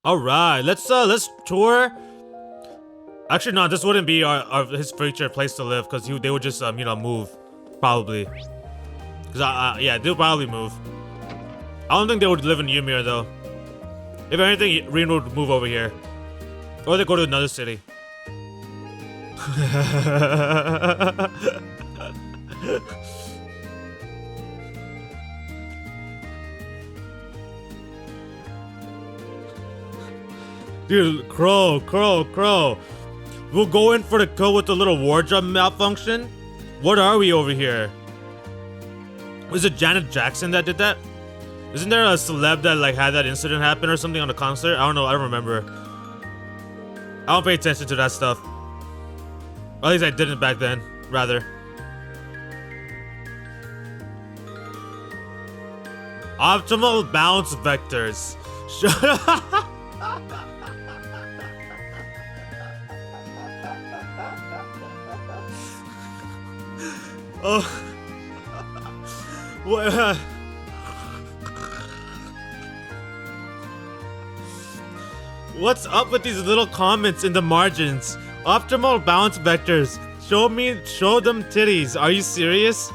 All right, let's tour. Actually, no, this wouldn't be his future place to live because they would just move, probably. Cause yeah, they'll probably move. I don't think they would live in Ymir though. If anything, Rean would move over here, or they go to another city. Dude, Crow. We'll go in for the kill with the little wardrobe malfunction. What are we over here? Was it Janet Jackson that did that? Isn't there a celeb that like had that incident happen or something on a concert? I don't know. I don't remember. I don't pay attention to that stuff. Or at least I didn't back then. Rather. Optimal bounce vectors. Shut up. Oh. What? What's up with these little comments in the margins? Optimal bounce vectors. Show them titties. Are you serious?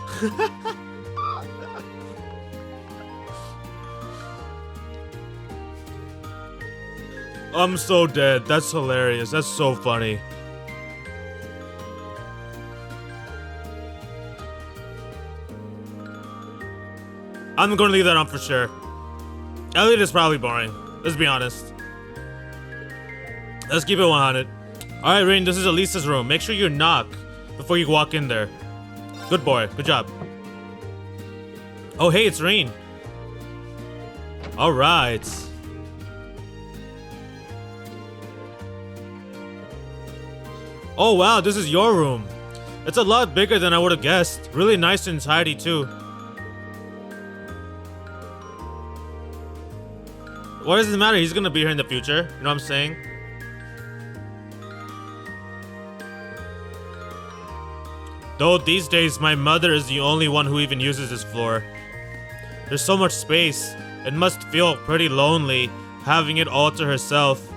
I'm so dead. That's hilarious. That's so funny. I'm gonna leave that on for sure. Elliot is probably boring. Let's be honest. Let's keep it 100. Alright, Rean, this is Alisa's room. Make sure you knock before you walk in there. Good boy. Good job. Oh, hey, it's Rean. Alright. Oh, wow, this is your room. It's a lot bigger than I would have guessed. Really nice and tidy, too. What does it matter? He's gonna be here in the future. You know what I'm saying? Though these days, my mother is the only one who even uses this floor. There's so much space. It must feel pretty lonely, having it all to herself.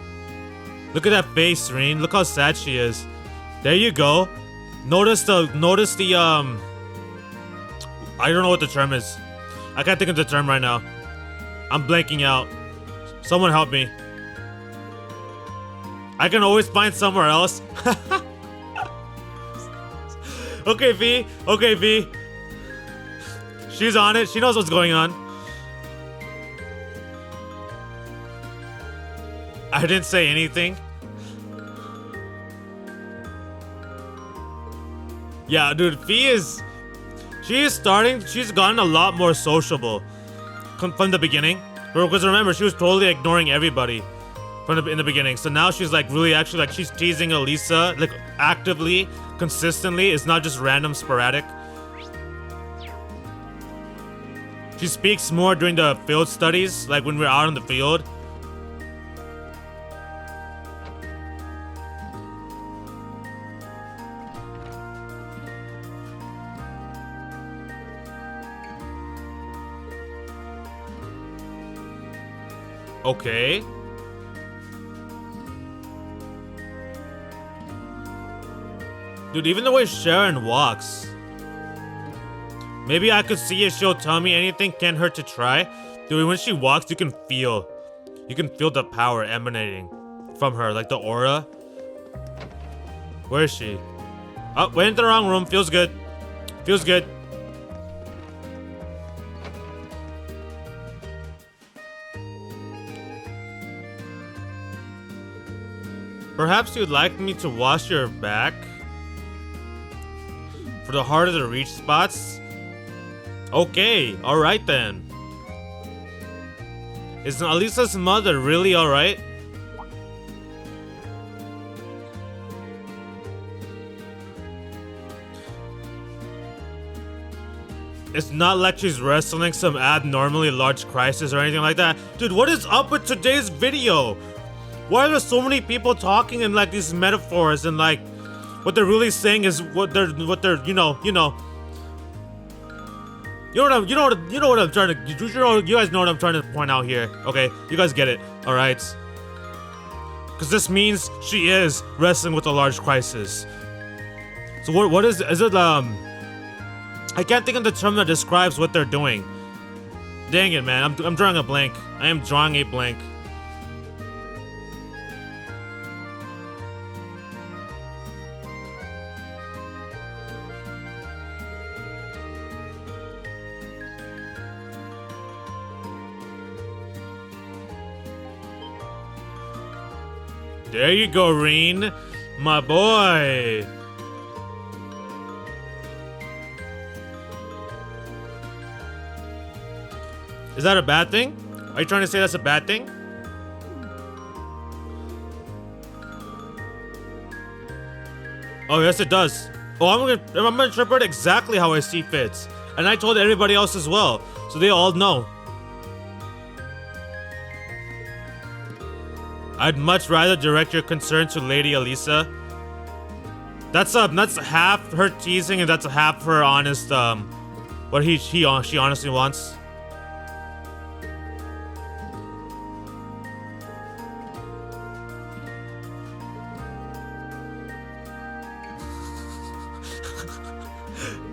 Look at that face, Rean. Look how sad she is. There you go. Notice the, I don't know what the term is. I can't think of the term right now. I'm blanking out. Someone help me. I can always find somewhere else. Okay, V. Okay, V. She's on it. She knows what's going on. I didn't say anything. Yeah, dude, she's gotten a lot more sociable from the beginning. Because remember, she was totally ignoring everybody in the beginning. So now she's like really actually like she's teasing Alisa like actively, consistently. It's not just random, sporadic. She speaks more during the field studies, like when we're out in the field. Okay. Dude, even the way Sharon walks. Maybe I could see if she'll tell me anything can't hurt to try. Dude, when she walks, you can feel the power emanating from her, like the aura. Where is she? Oh, went into the wrong room. Feels good. Feels good. Perhaps you'd like me to wash your back? For the harder to reach spots? Okay, alright then. Is Alisa's mother really alright? It's not like she's wrestling some abnormally large crisis or anything like that. Dude, what is up with today's video? Why are there so many people talking in like these metaphors and like what they're really saying is what they're you know what I'm trying to you guys know what I'm trying to point out here. Okay, you guys get it. All right. Because this means she is wrestling with a large crisis. So what is it, I can't think of the term that describes what they're doing. Dang it, man, I'm drawing a blank. I am drawing a blank. There you go, Rean, my boy. Is that a bad thing? Are you trying to say that's a bad thing? Oh, yes, it does. Oh, I'm gonna interpret exactly how I see fits, and I told everybody else as well, so they all know. I'd much rather direct your concern to Lady Alisa. That's half her teasing and that's half her honest what she honestly wants.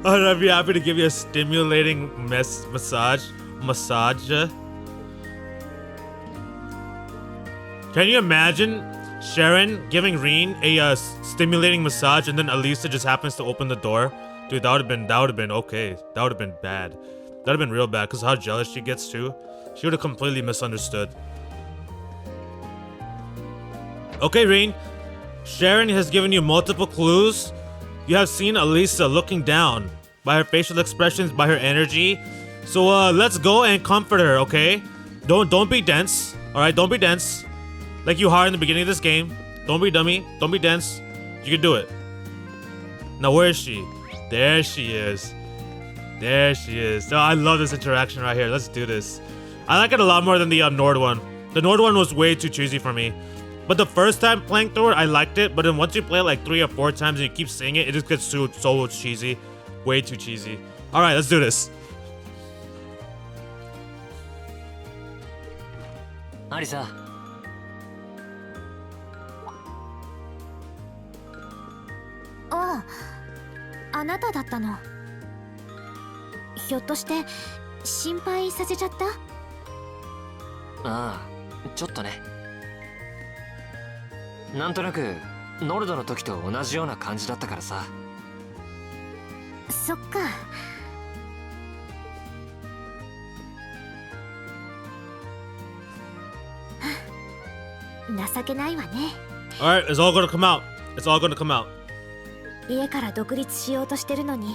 I'd be happy to give you a stimulating massage. Can you imagine Sharon giving Rean a stimulating massage and then Alisa just happens to open the door? Dude, that would have been okay. That would have been bad. That would have been real bad because how jealous she gets too. She would have completely misunderstood. Okay, Rean. Sharon has given you multiple clues. You have seen Alisa looking down by her facial expressions, by her energy. So let's go and comfort her, okay? Don't be dense. Alright, don't be dense. Like you are in the beginning of this game. Don't be dummy. Don't be dense. You can do it. Now where is she? There she is. There she is. Oh, I love this interaction right here. Let's do this. I like it a lot more than the Nord one. The Nord one was way too cheesy for me. But the first time playing through it, I liked it. But then once you play it like 3 or 4 times and you keep seeing it, it just gets so cheesy. Way too cheesy. Alright, let's do this. Alisa. ああ、あなただったの。ひょっとして心配させちゃった？ああ、ちょっとね。なんとなくノルドの時と同じような感じだったからさ。そっか。情けないわね。Alright, it's all gonna come out. It's all gonna come out. 家から独立しようとしてるのに、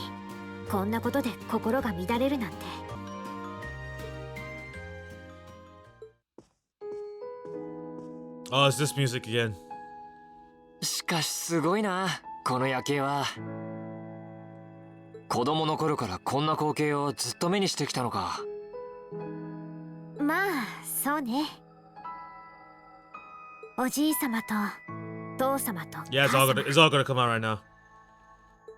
こんなことで心が乱れるなんて。Oh, it's this music again. しかしすごいな、この夜景は。子供の頃からこんな光景をずっと目にしてきたのか。まあ、そうね。おじいさまと父様と。Yeah, it's all gonna come out right now.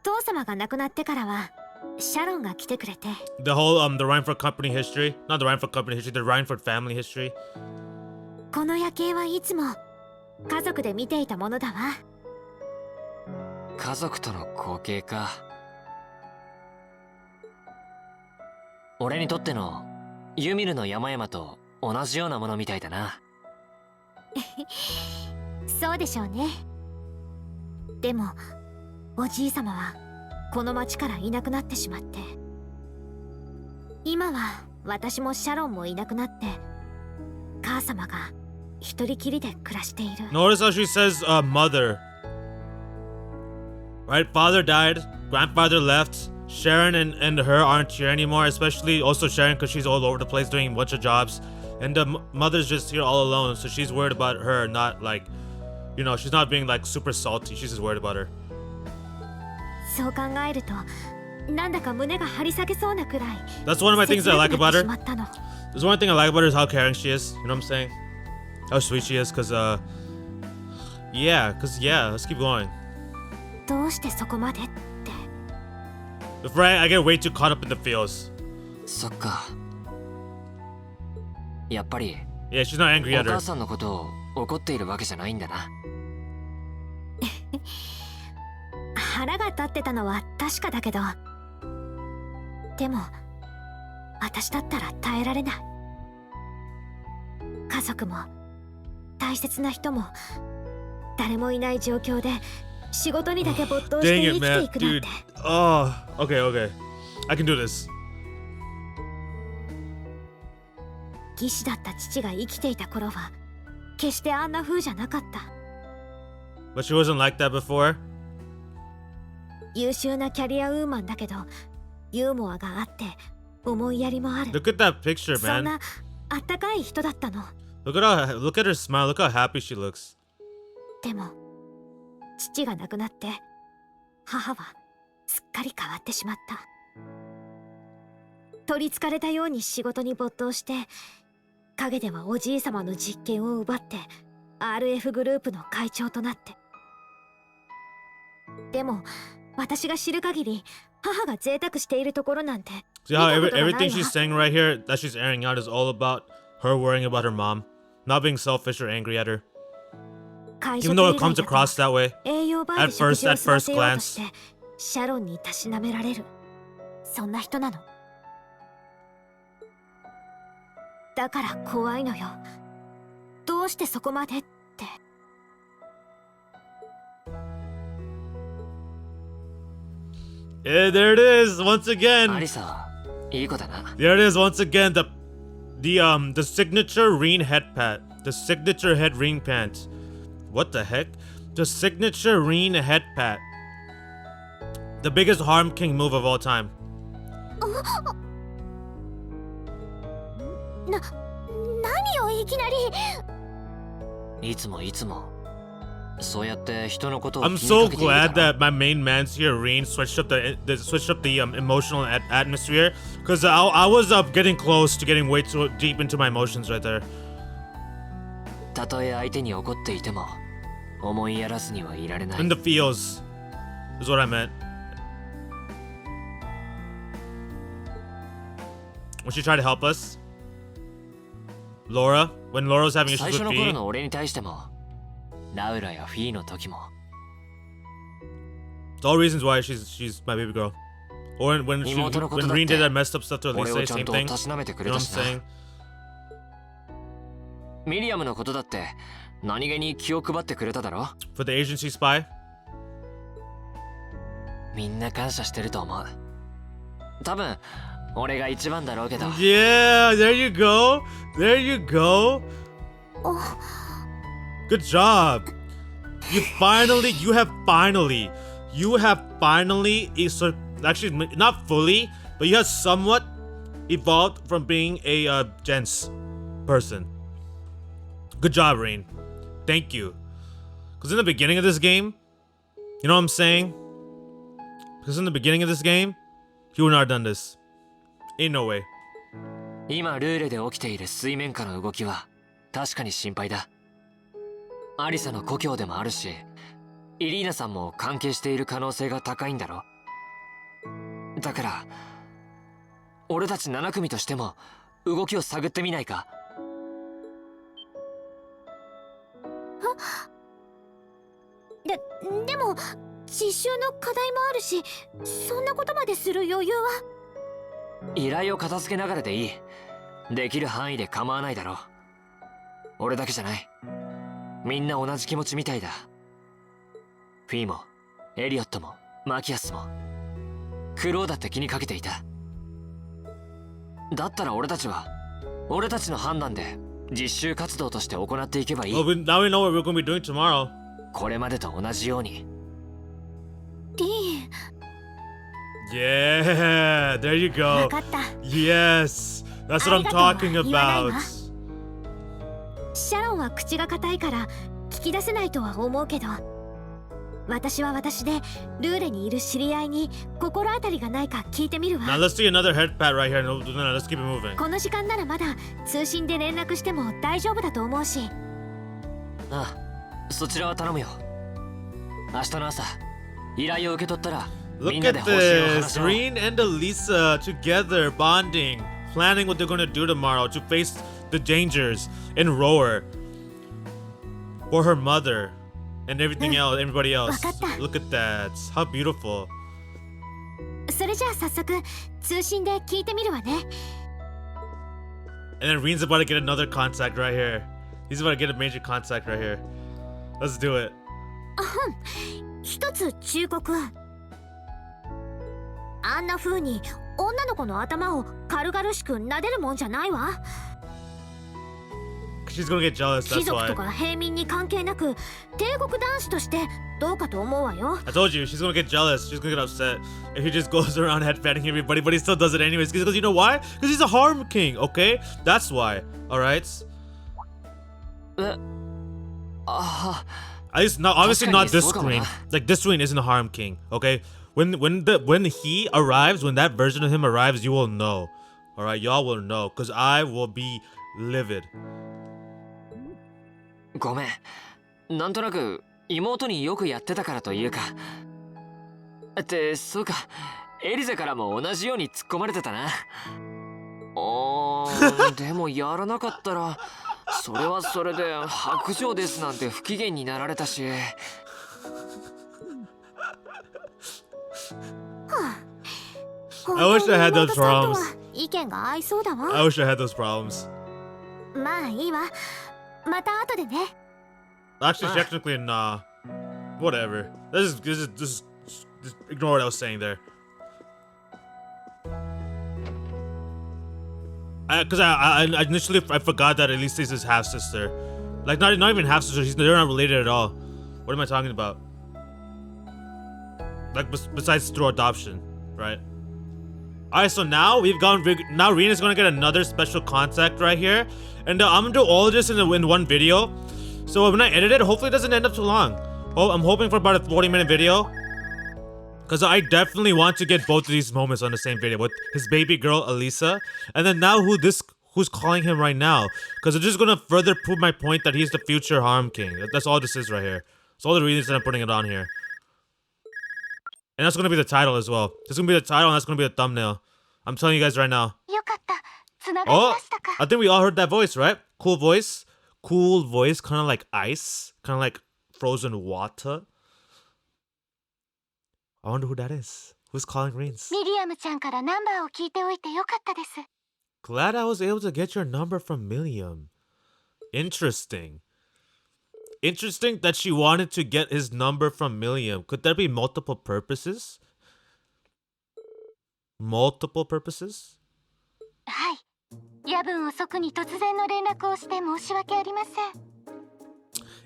父様が亡くなってからはシャロンが来てくれて。The whole the Reinford Company history, not the Reinford Company history, the Reinford family history. この夜景はいつも家族で見ていたものだわ。家族との光景か。俺にとってのユミルの山々と同じようなものみたいだな。そうでしょうね。でもおじいさまはこの町からいなくなってしまって、今は私もシャロンもいなくなって、母様が一人きりで暮らしている。Notice how she says mother. Right, father died, grandfather left. Sharon and her aren't here anymore, especially also Sharon because she's all over the place doing a bunch of jobs. And the mother's just here all alone, so she's worried about her not like, you know, she's not being like super salty, she's just worried about her. そう考えると、なんだか胸が張り裂けそうなくらい。That's one of my things I like about her. There's one thing I like about her is how caring she is, you know what I'm saying? How sweet she is, cause yeah, let's keep going. どうしてそこまでって。Right, I get way too caught up in the feels. そっか。やっぱり Yeah, she's not angry お at her. 母さんのことを怒っているわけじゃないんだな。腹が立ってたのは確かだけど、でも私だったら耐えられない。家族も大切な人も誰もいない状況で仕事にだけ没頭して Dang 生 it, きて man. いくなん Dude. て。 Oh, okay, okay. I can do this. 技師だった父が生きていた頃は決してあんな風じゃなかった。 But she wasn't like that before? 優秀なキャリアウーマンだけどユーモアがあって思いやりもある。 Look at that picture, そん man. なあったかい人だったの。 Look at her smile. Look how happy she looks. でも父が亡くなって母はすっかり変わってしまった。取りつかれたように仕事に没頭して陰ではおじいさまの実権を奪って RF グループの会長となって。でも私が知る限り母が贅沢しているところなんて See how everything she's saying right here that she's airing out is all about her worrying about her mom, not being selfish or angry at her. 会 Even 食 though 以 it 外 comes だと across that way. 栄養バー At で食事を first 済ませようと glance. してシャロンにたしなめられる。そんな人なの。だから怖いのよ。どうしてそこまでって。 Yeah, there it is once ア again. リサはいい子だな。 There it is once again. The signature Rean head pat. The signature head Rean pant. What the heck? The signature Rean head pat. The biggest harm king move of all time. 何をいきなり。いつもいつもそうやって人のことを気 I'm に so かけているだ glad ろ。 that my main man's here, Rean, switched up the emotional atmosphere, because I was getting close to getting way too deep into my emotions right there. たとえ相手に怒っていても思いやらずにはいられない。 In the feels is what I meant. When she tried to help us, Laura, when Laura was having 最 issues 初 with の頃 Fee, の俺に対してもラウラやフィーの時も it's all reasons why she's my baby girl. Or when Rean did that messed up stuff to 俺を Alisa, ちゃん same と thing. たしなめてく You れ know た what し I'm な。 saying? ミリアムのことだって何気に気を配ってくれただろ。 For the agency spy. みんな感謝してると思う。多分俺が一番だろうけど。 Yeah, there you go. There you go. Good job. You have finally, actually not fully, but you have somewhat evolved from being a gents person. Good job, Rean. Thank you. Because in the beginning of this game, you know what I'm saying? Because in the beginning of this game, you would not have done this. Ain't no way. 今ルーレで起きている水面下の動きは確かに心配だ。アリサの故郷でもあるし、イリーナさんも関係している可能性が高いんだろ。だから俺たち7組としても動きを探ってみないか。でも実習の課題もあるし、そんなことまでする余裕は。依頼を片付けながらでいい。できる範囲で構わないだろう。俺だけじゃない。みんな同じ気持ちみたいだ。フィーもエリオットもマキアスもクローだって気にかけていた。だったら俺たちの判断で実習活動として行っていけばいい。 Well, now we know what we're going to be doing tomorrow. これまでと同じように。リーン、 Yeah, there you 分 go. かった。 Yes, that's what I'm talking about. シャロンは口が硬いから聞き出せないとは思うけど、私は私でルーレにいる知り合いに心当たりがないか聞いてみるわ。 Now let's see another head pat right here. No, let's keep it moving. この時間ならまだ通信で連絡しても大丈夫だと思うし。ああ、そちらは頼むよ。明日の朝依頼を受け取ったらみん Look なで at 方針を話 this. し合おう。 Rean and Alisa together bonding, planning what they're going to do tomorrow to face the dangers in Rower for her mother and everything else, everybody else. Look at that. How beautiful. それじゃあ早速通信で聞いてみるわね。 And then Rean's about to get another contact right here. He's about to get a major contact right here. Let's do it. 一つ忠告。あんな風に女の子の頭を軽々しく撫でるもんじゃないわ。 She's gonna get jealous, 貴 that's 族 why. とか平民に関係なく帝国男子としてどうかと思うわよ。 I told you, she's gonna get jealous. She's gonna get upset if he just goes around headbutting everybody, but he still does it anyways. Because you know why? Because he's a harm king, okay? That's why. Alright? At least not, obviously not this screen. Like this screen isn't a harm king, okay? When he arrives, when that version of him arrives, you will know. Alright, y'all will know. Because I will be livid. ごめん、なんとなく妹によくやってたからというか。ってそうか、エリゼからも同じように突っ込まれてたな。でもやらなかったらそれはそれで白状ですなんて不機嫌になられたし。I wish I had those problems. 意見が合いそうだわ。 I wish I had those problems. まあいいわ。また後でね。 Actually, technically, nah. Whatever. Just ignore what I was saying there. Because I initially forgot that Alisa is his half sister. Like not even half sister. They're not related at all. What am I talking about? Like besides through adoption, right? Alright, so now we've gone. Now Rean is gonna get another special contact right here, and I'm gonna do all of this in one video. So when I edit it, hopefully it doesn't end up too long. Oh, I'm hoping for about a 40-minute video, because I definitely want to get both of these moments on the same video with his baby girl Alisa, and then now who's calling him right now, because it's just gonna further prove my point that he's the future harm king. That's all this is right here. That's all the reasons that I'm putting it on here. And that's gonna be the title as well. This is gonna be the title and that's gonna be the thumbnail. I'm telling you guys right now. Oh, I think we all heard that voice, right? Cool voice. Cool voice, kind of like ice. Kind of like frozen water. I wonder who that is. Who's calling Reans? Glad I was able to get your number from Milliam. Interesting. Interesting that she wanted to get his number from Milliam. Could there be multiple purposes? Multiple purposes?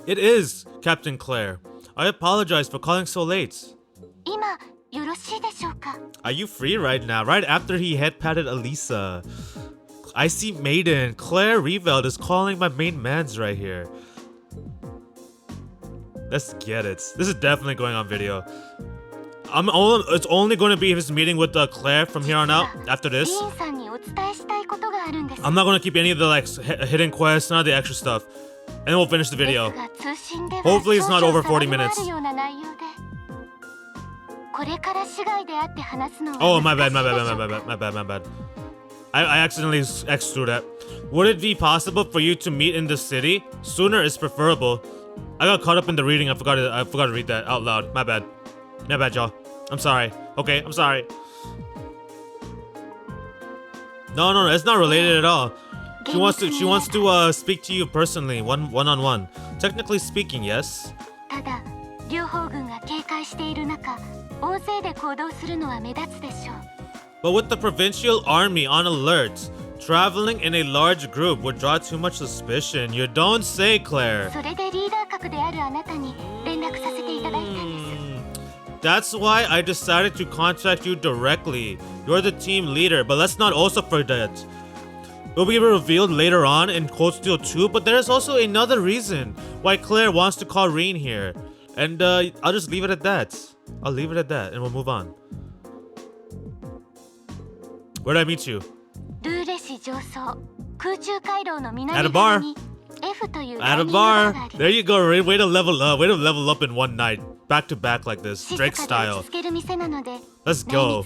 It is, Captain Claire. I apologize for calling so late. Are you free right now? Right after he head-patted Alisa. I see Maiden. Claire Reveld is calling my main mans right here. Let's get it. This is definitely going on video. It's only going to be his meeting with Claire from here on out after this. I'm not going to keep any of the like hidden quests, none of the extra stuff. And then we'll finish the video. Hopefully it's not over 40 minutes. Oh, my bad. I accidentally X through that. Would it be possible for you to meet in the city? Sooner is preferable. I got caught up in the reading. I forgot to read that out loud. My bad, y'all. I'm sorry. Okay, I'm sorry. No, it's not related at all. She wants to speak to you personally, one-on-one. Technically speaking, yes. But with the provincial army on alert, traveling in a large group would draw too much suspicion. You don't say, Claire. That's why I decided to contact you directly. You're the team leader, but let's not also forget. It will be revealed later on in Cold Steel 2, but there's also another reason why Claire wants to call Rean here. And I'll just leave it at that. I'll leave it at that, and we'll move on. Where'd I meet you? At a bar. At a bar. There you go, Rean. Way to level up. Way to level up in one night. Back to back like this. Drake style. Let's go.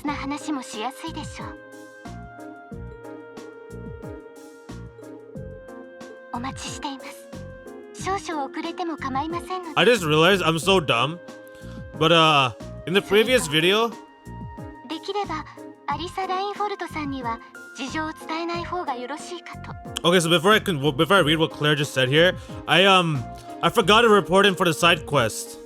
お待ちしています。少々遅れても構いませんので。 I just realized I'm so dumb. But in the previous video, できればアリサ・ラインフォルトさんには事情を伝えない方がよろしいかと。 okay, so before I read what Claire just said here, I forgot to report in for the side quest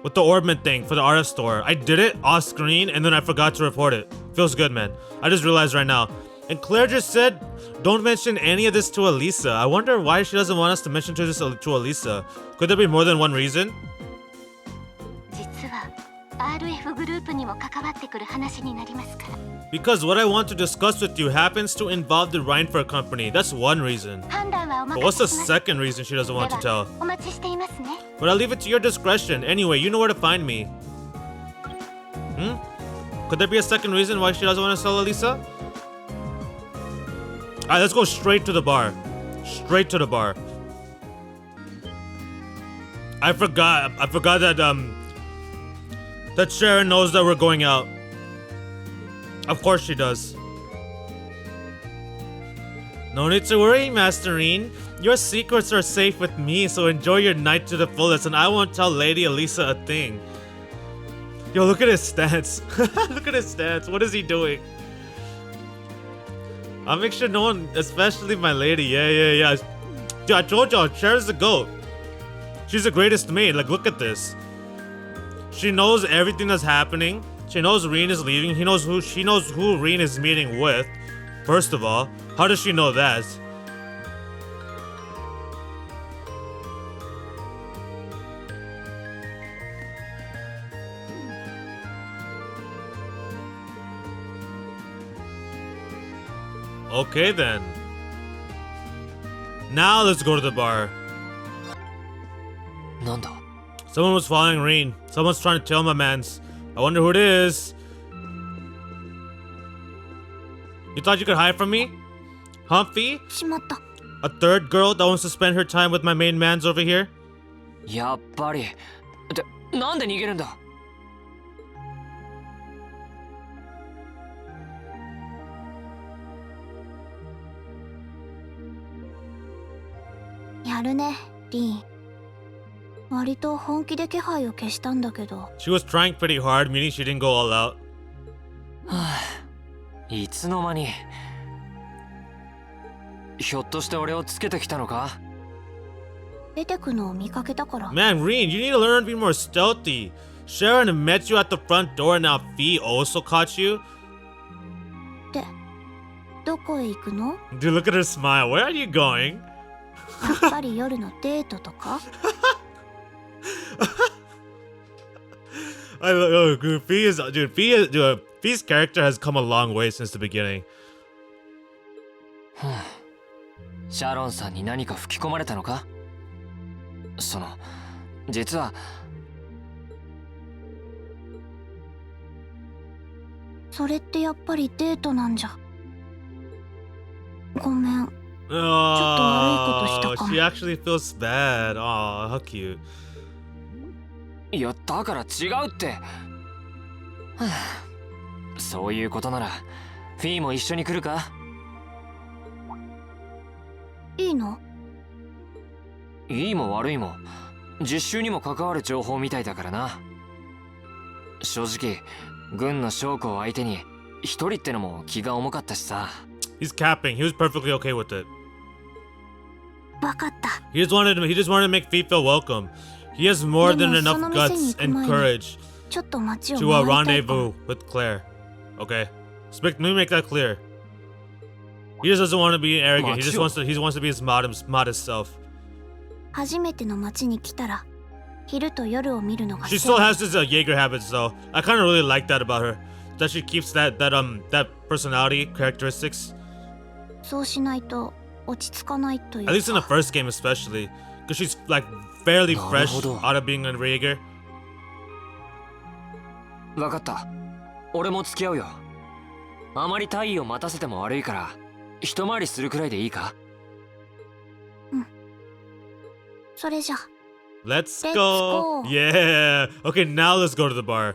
with the orbment thing for the RF store. I did it off screen and then I forgot to report it. Feels good, man. I just realized right now. And Claire just said, don't mention any of this to Alisa. I wonder why she doesn't want us to mention this to Alisa. Could there be more than one reason? 実は RF グループにも関わってくる話になりますから。 Because what I want to discuss with you happens to involve the Reinfer company. That's one reason. 判断はお But 任 what's せ the します。 second reason she doesn't want to では tell? お待ちしていますね。 But I'll leave it to your discretion. Anyway, you know where to find me. Could there be a second reason why she doesn't want to tell Alisa? Alright, let's go straight to the bar. Straight to the bar. I forgot that Sharon knows that we're going out. Of course she does. No need to worry, Master Rean. Your secrets are safe with me, so enjoy your night to the fullest, and I won't tell Lady Alisa a thing. Yo, look at his stance. Look at his stance. What is he doing? I'll make sure no one, especially my lady. Yeah. Dude, I told y'all, Sharon's the GOAT. She's the greatest maid. Like, look at this. She knows everything that's happening. She knows Rean is leaving. She knows who Rean is meeting with. First of all, how does she know that? Okay then. Now let's go to the bar. なんだ Someone was following Rean. Someone's trying to tell my mans. I wonder who it is. You thought you could hide from me? Humphy? しまった。 A third girl that wants to spend her time with my main mans over here? やっぱりってなんで逃げるんだやるね、リーン。割と本気で気配を消したんだけど。 She was trying pretty hard, meaning she didn't go all out. はあ、いつの間にひょっとして俺をつけてきたのか出てくのを見かけたから。 Man, Rean, you need to learn to be more stealthy. Sharon met you at the front door and now Fee also caught you? で、どこへ行くの？ Dude, look at her smile. Where are you going? やっぱり夜のデートとか？ I love Fee's character has come a long way since the beginning. シャロンさんに何か吹き込まれたのか実はそれってやっぱりデートなんじゃ。ごめん。 Oh, she actually feels bad. Oh, how cute. いやだから違うって、はあ、そういうことならフィーも一緒に来るかいいの？いいも悪いも実習にも関わる情報みたいだからな。正直軍の将校を相手に一人ってのも気が重かったしさ。 He's capping. He was perfectly okay with it. わかった。 He just wanted to make Fee feel welcome. He has more than enough guts and courage ちょっと街を to 回りたいかも。 rendezvous with Claire. Okay, let me make that clear. He just doesn't want to be arrogant. He wants to be his modest self. 初めての街に来たら昼と夜を見るのが She still has his Jaeger habits though. I kind of really like that about her. That she keeps that personality characteristics. そうしないと落ち着かないという At least in the first game especially. Because she's like fairly fresh なるほど。 out of being a Jaeger. わかった。俺も付き合うよ。あまり大意を待たせても悪いから一回りするくらいでいいか。それじゃ。 Let's Let's go. go. Yeah. Okay, now let's go to the bar.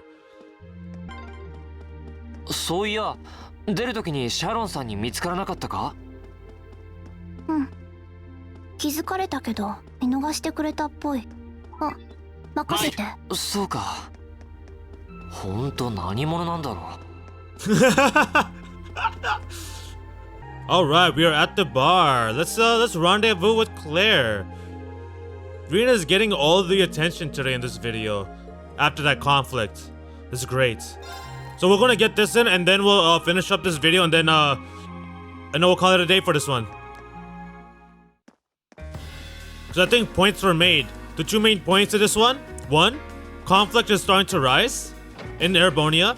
そういや出るときにシャロンさんに見つからなかったか？気づかれたけど見逃してくれたっぽい。あ、任せて。そうか。ほんと何者なんだろう。Alright, we are at the bar. Let's rendezvous with Claire. Rean is getting all the attention today in this video after that conflict. This is great. So we're gonna get this in and then we'll finish up this video and then we'll call it a day for this one. So I think points were made. The two main points to this one: one, conflict is starting to rise in Erebonia.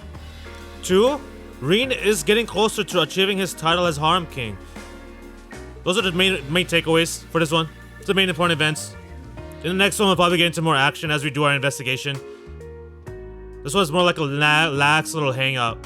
Two, Rean is getting closer to achieving his title as Harem King. Those are the main takeaways for this one. It's the main important events. In the next one, we'll probably get into more action as we do our investigation. This one's more like a lax little hangout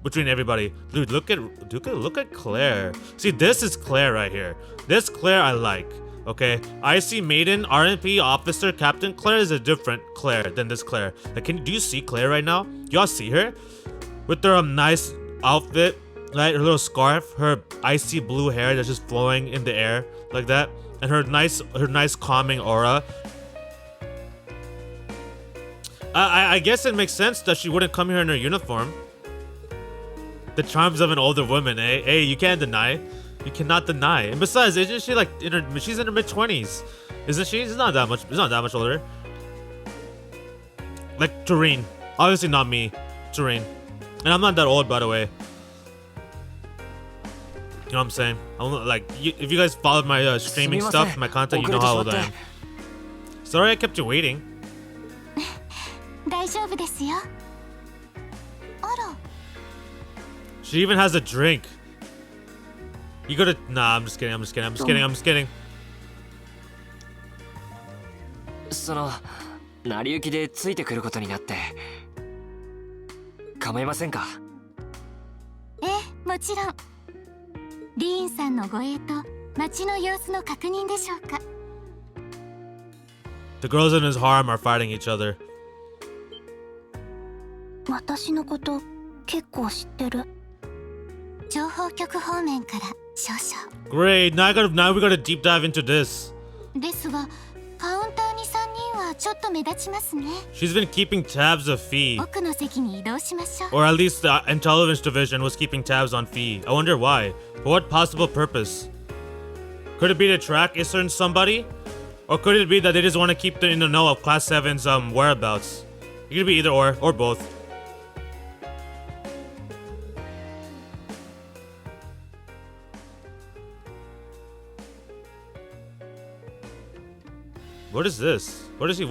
between everybody. Dude, look at Claire. See, this is Claire right here. This Claire I like. Okay, IC Maiden, RNP Officer, Captain Claire is a different Claire than this Claire. Like, do you see Claire right now? Y'all see her? With her nice outfit, right? Her little scarf, her icy blue hair that's just flowing in the air like that, and her nice calming aura. I guess it makes sense that she wouldn't come here in her uniform. The charms of an older woman, eh? Hey, you can't deny. You cannot deny. And besides, isn't she like she's in her mid-20s? Isn't she? She's not that much older. Like Rean. Obviously not me. Rean. And I'm not that old, by the way. You know what I'm saying? If you guys followed my streaming stuff, my content, you know how old I am. Sorry I kept you waiting. 大丈夫ですよ。あら。 She even has a drink. You gotta. Nah, I'm just kidding. その成り行きでついてくることになって構いませんか？ええ、もちろん。リーンさんの護衛と街の様子の確認でしょうか。The girls in his harem are fighting each other. 私のこと結構知ってる。情報局方面から少々。 Great. Now we gotta deep dive into this. ですが、カウンターに3人はちょっと目立ちますね。 She's been keeping tabs of Fee. 奥の席に移動しましょう。 Or at least the intelligence division was keeping tabs on Fee. I wonder why. For what possible purpose? Could it be to track Isern somebody? Or could it be that they just want to keep them in the know of Class 7's whereabouts? It could be either or both. What is this? What is he?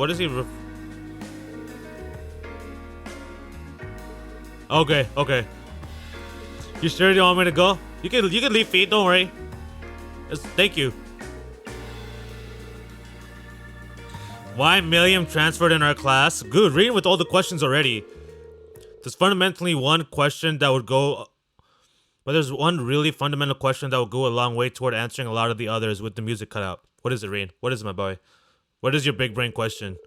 Okay. You sure you don't want me to go? You can leave feet, don't worry. Thank you. Why Milliam transferred in our class? Good, reading with all the questions already. There's fundamentally one question that would go... But there's one really fundamental question that will go a long way toward answering a lot of the others with the music cut out. What is it, Rean? What is it, my boy? What is your big brain question?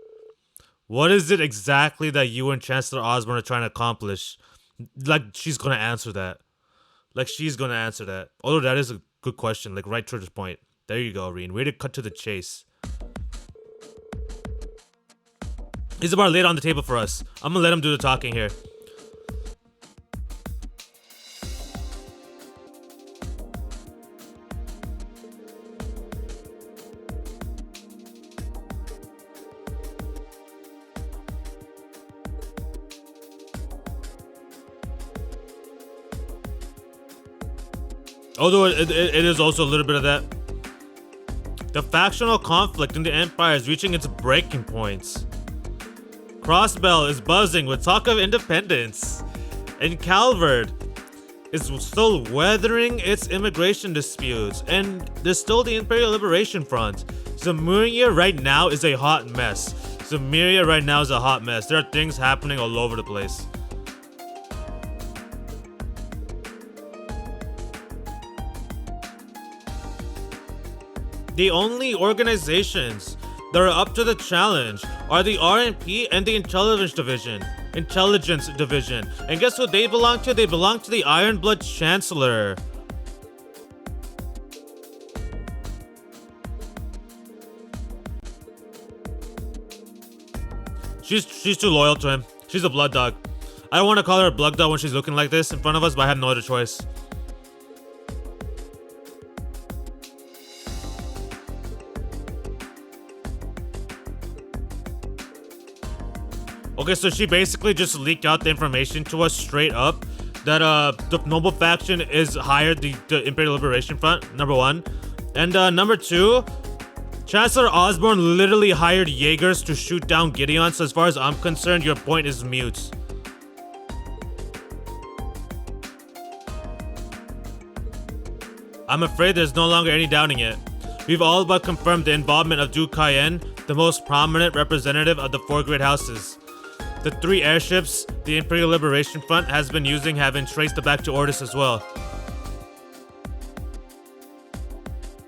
What is it exactly that you and Chancellor Osborne are trying to accomplish? Like, she's gonna answer that. Although that is a good question, like right to the point. There you go, Rean. Way to cut to the chase. Isabar laid on the table for us. I'm gonna let him do the talking here. Although it is also a little bit of that. The factional conflict in the Empire is reaching its breaking points. Crossbell is buzzing with talk of independence. And Calvard is still weathering its immigration disputes. And there's still the Imperial Liberation Front. Zemuria right now is a hot mess. There are things happening all over the place. The only organizations that are up to the challenge are the RNP and the Intelligence Division. And guess who they belong to? They belong to the Ironblood Chancellor. She's too loyal to him. She's a blood dog. I don't want to call her a blood dog when she's looking like this in front of us, but I have no other choice. Okay, so she basically just leaked out the information to us straight up that the Noble faction is hired the Imperial Liberation Front, number one. And number two, Chancellor Osborne literally hired Jaegers to shoot down Gideon, so as far as I'm concerned, your point is mute. I'm afraid there's no longer any doubting it. We've all but confirmed the involvement of Duke Cayenne, the most prominent representative of the four great houses. The 3 airships the Imperial Liberation Front has been using have been traced back to Ordis as well.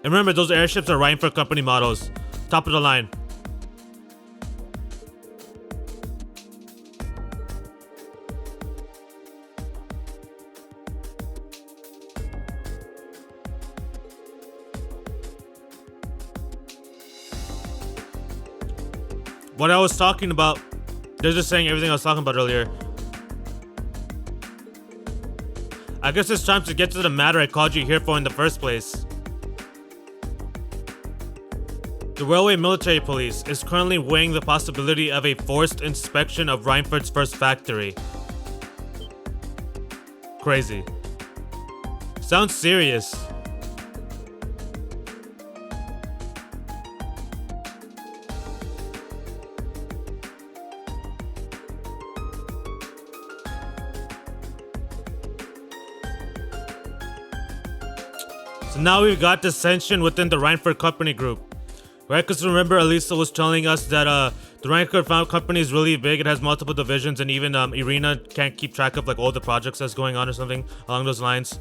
And remember, those airships are Reinford Company models. Top of the line. What I was talking about, they're just saying everything I was talking about earlier. I guess it's time to get to the matter I called you here for in the first place. The Railway Military Police is currently weighing the possibility of a forced inspection of Reinford's first factory. Crazy. Sounds serious. So now we've got dissension within the Reinford Company group. Right, because remember Alisa was telling us that the Reinford Company is really big, it has multiple divisions, and even Irina can't keep track of like all the projects that's going on or something along those lines.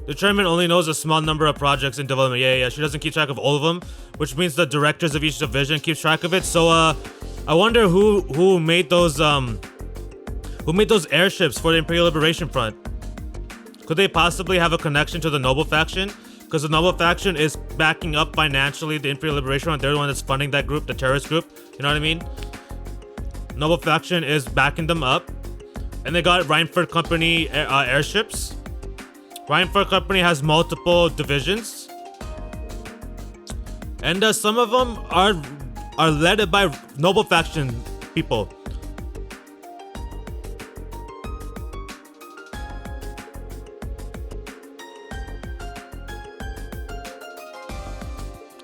The chairman only knows a small number of projects in development. Yeah, she doesn't keep track of all of them, which means the directors of each division keeps track of it. So I wonder who made those airships for the Imperial Liberation Front. Could they possibly have a connection to the Noble faction? Because the Noble faction is backing up financially the Imperial Liberation Front. They're the one that's funding that group, the terrorist group. You know what I mean? Noble faction is backing them up. And they got Reinford Company airships. Reinford Company has multiple divisions. And some of them are led by Noble faction people.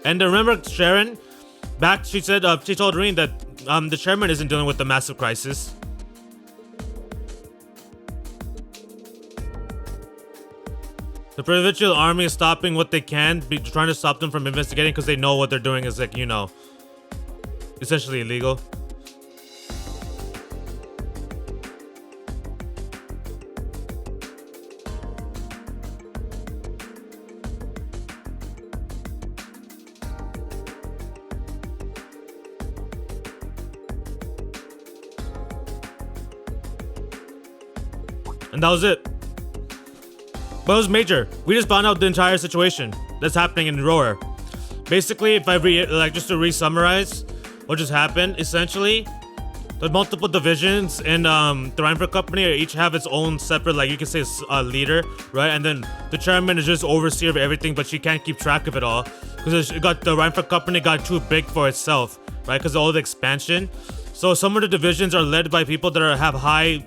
And remember Sharon, she told Rean that the chairman isn't dealing with the massive crisis. The provincial army is stopping what they can, trying to stop them from investigating because they know what they're doing is like, essentially illegal. And that was it. But it was major. We just found out the entire situation that's happening in Roar. Basically, if I just to re-summarize what just happened, essentially, the multiple divisions in the Reinford Company each have its own separate, you can say, leader, right? And then the chairman is just overseer of everything, but she can't keep track of it all because the Reinford Company got too big for itself, right? Because of all the expansion. So some of the divisions are led by people that have high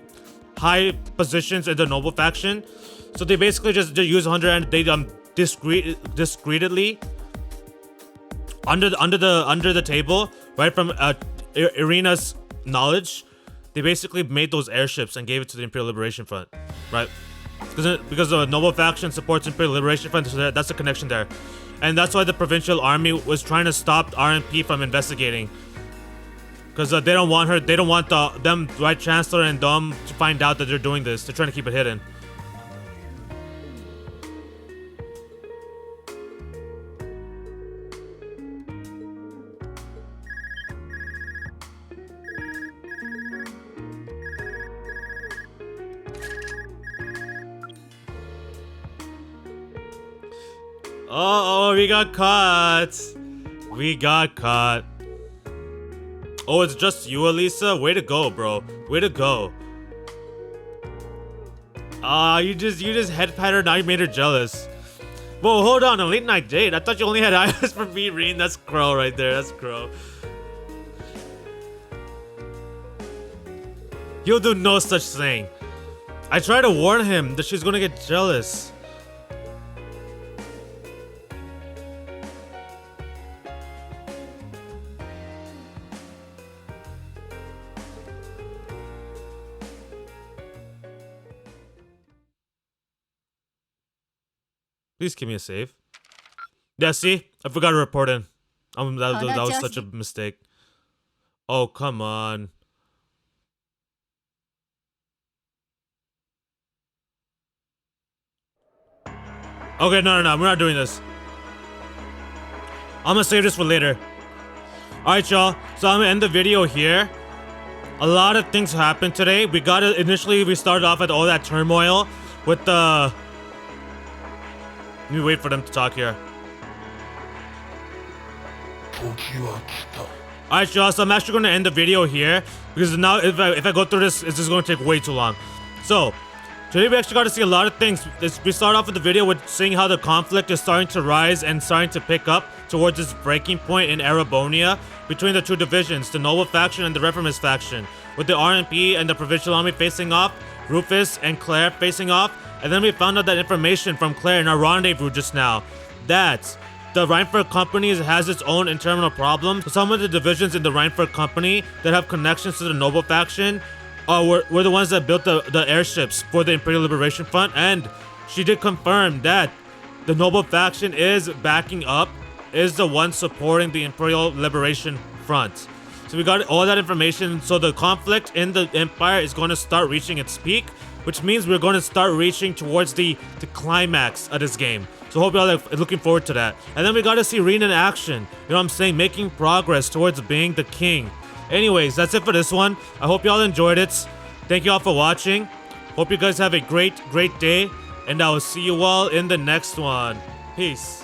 positions in the Noble faction, so they basically just use 100 and they discreetly under the table, right, from Irina's knowledge, they basically made those airships and gave it to the Imperial Liberation Front, right? Because the Noble faction supports Imperial Liberation Front, so that's the connection there, and that's why the provincial army was trying to stop RMP from investigating. Because they don't want her, they don't want them, right, Chancellor and Dom, to find out that they're doing this. They're trying to keep it hidden. Oh, we got caught. We got caught. Oh, it's just you, Alisa? Way to go, bro. Way to go. You just head pat her, now you made her jealous. Whoa, hold on, a late night date? I thought you only had eyes for me, Rean. That's Crow right there, that's Crow. He'll do no such thing. I tried to warn him that she's gonna get jealous. Please give me a save. Yeah, see? I forgot to report in. That was such a mistake. Oh, come on. Okay, no, we're not doing this. I'm gonna save this for later. Alright, y'all. So I'm gonna end the video here. A lot of things happened today. Initially we started off with all that turmoil with the... Let me wait for them to talk here. Alright, y'all, so I'm actually going to end the video here because now if I go through this, it's just going to take way too long. So, today we actually got to see a lot of things. We start off with the video with seeing how the conflict is starting to rise and starting to pick up towards this breaking point in Erebonia between the two divisions, the Noble faction and the Reformist faction, with the RMP and the Provincial Army facing off, Rufus and Claire facing off, and then we found out that information from Claire in our rendezvous just now, that the Reinford Company has its own internal problems. Some of the divisions in the Reinford Company that have connections to the Noble faction were the ones that built the airships for the Imperial Liberation Front, and she did confirm that the Noble faction is backing up, is the one supporting the Imperial Liberation Front. So we got all that information, so the conflict in the Empire is going to start reaching its peak, which means we're going to start reaching towards the climax of this game. So hope y'all are looking forward to that. And then we got to see Rean in action. You know what I'm saying? Making progress towards being the king. Anyways, that's it for this one. I hope y'all enjoyed it. Thank y'all for watching. Hope you guys have a great day. And I will see you all in the next one. Peace.